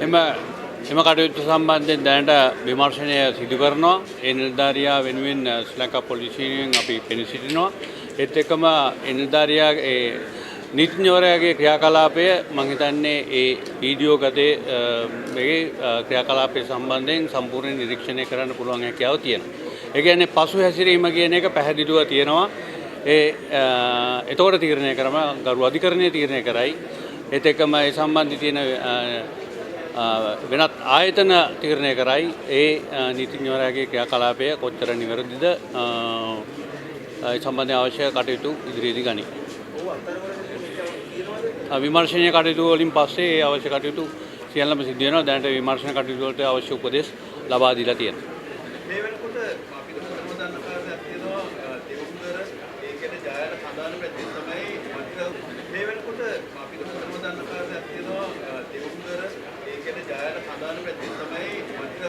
එම කටයුතු සම්බන්ධයෙන් දැනට විමර්ශනය සිදු කරනවා. ඒ නිලධාරියා වෙනුවෙන් ශ්‍රී ලංකා පොලිසියෙන් අපි පෙනී සිටිනවා. ඒත් එක්කම ඒ නිලධාරියාගේ නීතිඥවරයාගේ ක්‍රියාකලාපය මම හිතන්නේ ඒ වීඩියෝ ගතේ මේ ක්‍රියාකලාපය සම්බන්ධයෙන් සම්පූර්ණ නිරීක්ෂණය කරන්න පුළුවන් හැකියාව තියෙනවා. ඒ කියන්නේ පසු හැසිරීම කියන එක පැහැදිලිව තියෙනවා. එතකොට තීරණය කරම ගරු අධිකරණයේ තීරණය කරයි. ඒත් එක්කම ඒ සම්බන්ධ තියෙන වෙනත් ආයතන තීරණය කරයි ඒ නීතිඥවරයාගේ ක්‍රියාකලාපය කොච්චර නිවැරදිද ඒ සම්බන්ධ අවශ්‍ය කටයුතු ඉදිරියේදී ගනී. විමර්ශනීය කටයුතු වලින් පස්සේ ඒ අවශ්‍ය කටයුතු සියල්ලම සිදු වෙනවා. දැනට විමර්ශන කටයුතු වලට අවශ්‍ය උපදෙස් ලබා දීලා තියෙනවා. මේ වෙනකොට